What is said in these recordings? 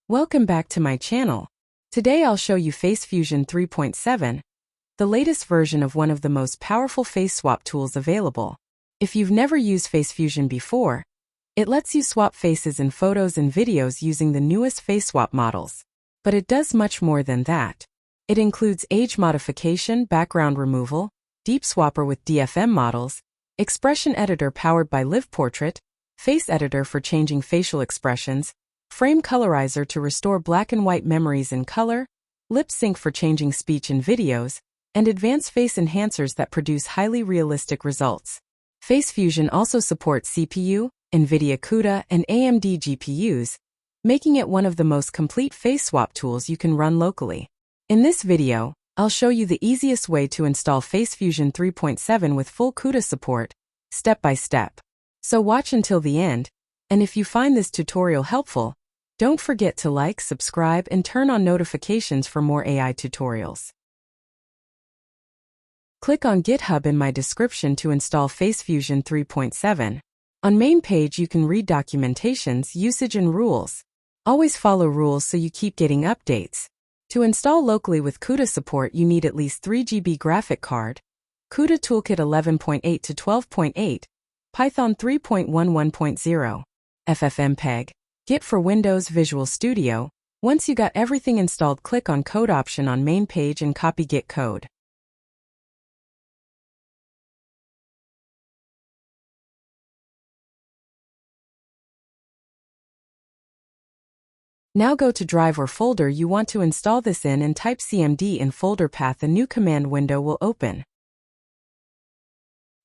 Welcome back to my channel. Today I'll show you FaceFusion 3.7, the latest version of one of the most powerful face swap tools available. If you've never used FaceFusion before, it lets you swap faces in photos and videos using the newest face swap models. But it does much more than that. It includes age modification, background removal, deep swapper with DFM models, expression editor powered by LivePortrait, face editor for changing facial expressions, frame colorizer to restore black and white memories in color, lip sync for changing speech in videos, and advanced face enhancers that produce highly realistic results. FaceFusion also supports CPU, NVIDIA CUDA, and AMD GPUs, making it one of the most complete face swap tools you can run locally. In this video, I'll show you the easiest way to install FaceFusion 3.7 with full CUDA support, step by step. So watch until the end, and if you find this tutorial helpful, don't forget to like, subscribe, and turn on notifications for more AI tutorials. Click on GitHub in my description to install FaceFusion 3.7. On main page you can read documentations, usage, and rules. Always follow rules so you keep getting updates. To install locally with CUDA support you need at least 3 GB graphic card, CUDA Toolkit 11.8 to 12.8, Python 3.11.0, FFmpeg, Git for Windows Visual Studio. Once you got everything installed, click on Code option on main page and copy Git code. Now go to drive or folder you want to install this in and type cmd in folder path. A new command window will open.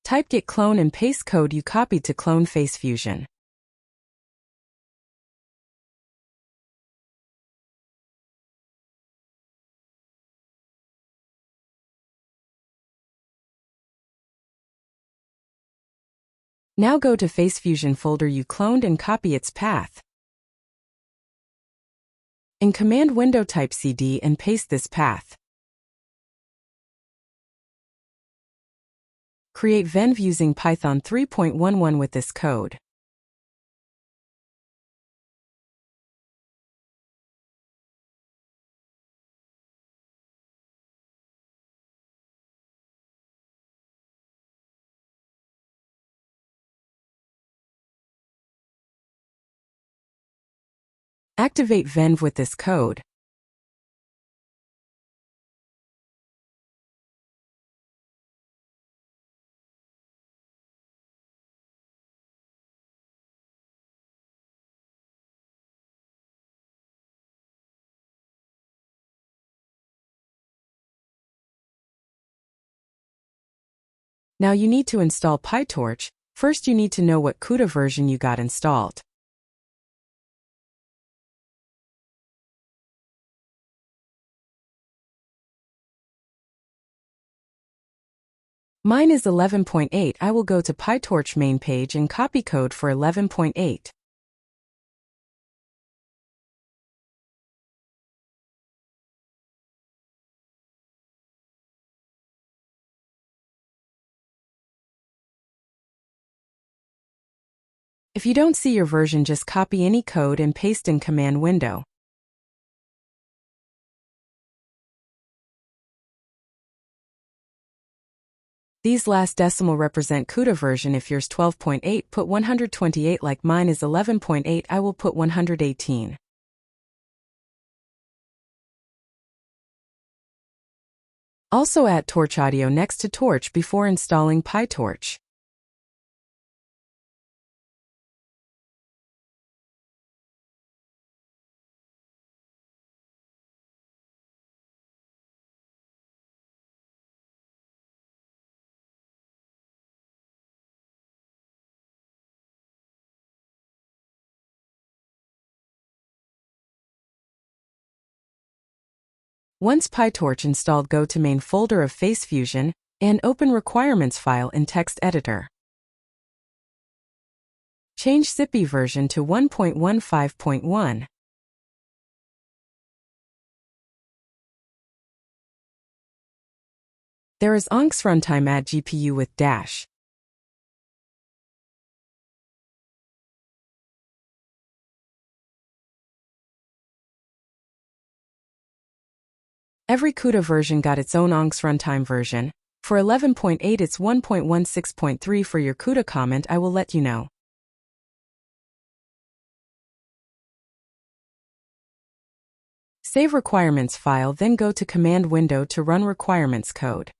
Type git clone and paste code you copied to clone FaceFusion. Now go to FaceFusion folder you cloned and copy its path. In command window type cd and paste this path. Create venv using Python 3.11 with this code. Activate venv with this code. Now you need to install PyTorch. First you need to know what CUDA version you got installed. Mine is 11.8. I will go to PyTorch main page and copy code for 11.8. If you don't see your version, just copy any code and paste in command window. These last decimal represent CUDA version. If yours 12.8, put 128. Like mine is 11.8, I will put 118. Also add Torch audio next to Torch before installing PyTorch. Once PyTorch installed, go to main folder of FaceFusion and open requirements file in text editor. Change Zippy version to 1.15.1. There is ONX runtime. Add GPU with dash. Every CUDA version got its own ONGS runtime version. For 11.8 it's 1.16.3. For your CUDA comment I will let you know. Save requirements file, then go to command window to run requirements code.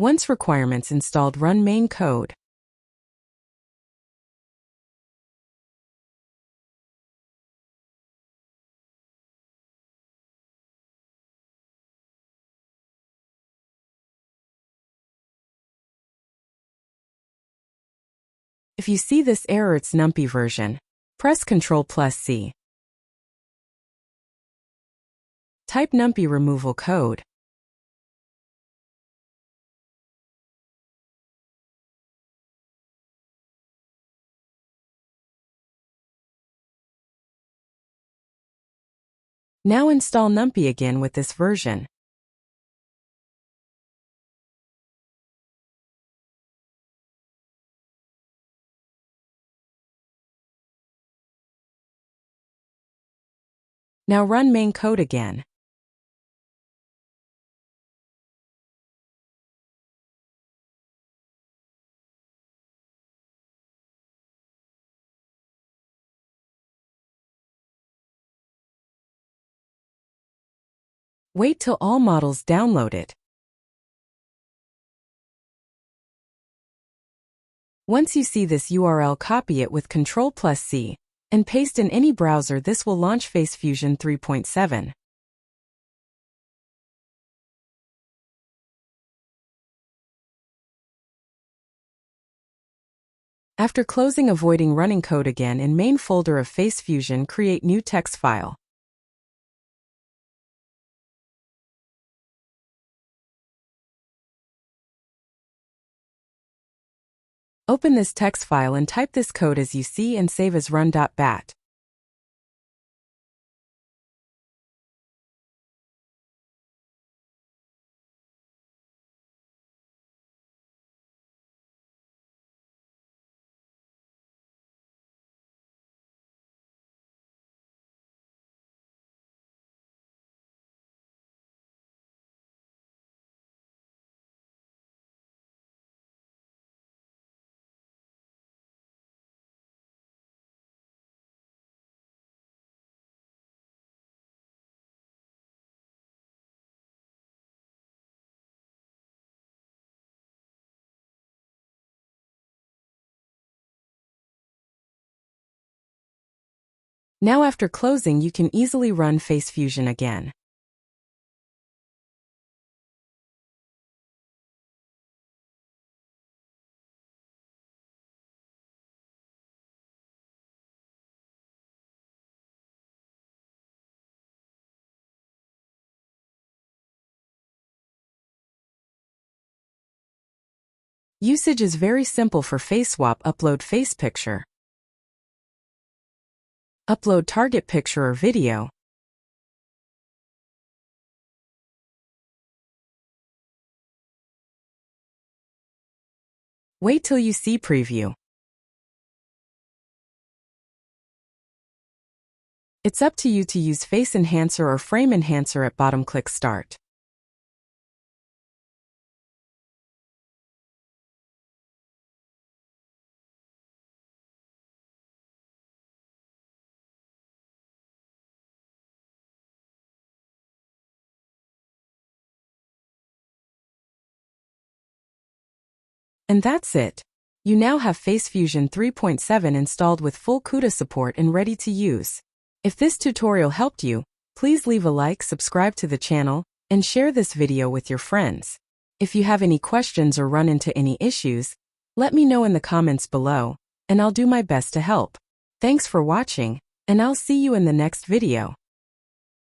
Once requirements installed, run main code. If you see this error, it's NumPy version. Press Ctrl+C. Type NumPy removal code. Now install NumPy again with this version. Now run main code again. Wait till all models download it. Once you see this URL, copy it with Ctrl+C and paste in any browser. This will launch FaceFusion 3.7. After closing, avoiding running code again, in main folder of FaceFusion, create new text file. Open this text file and type this code as you see and save as run.bat. Now after closing, you can easily run FaceFusion again. Usage is very simple for FaceSwap. Upload face picture. Upload target picture or video. Wait till you see preview. It's up to you to use Face Enhancer or Frame Enhancer. At bottom, click Start. And that's it. You now have FaceFusion 3.7 installed with full CUDA support and ready to use. If this tutorial helped you, please leave a like, subscribe to the channel, and share this video with your friends. If you have any questions or run into any issues, let me know in the comments below, and I'll do my best to help. Thanks for watching, and I'll see you in the next video.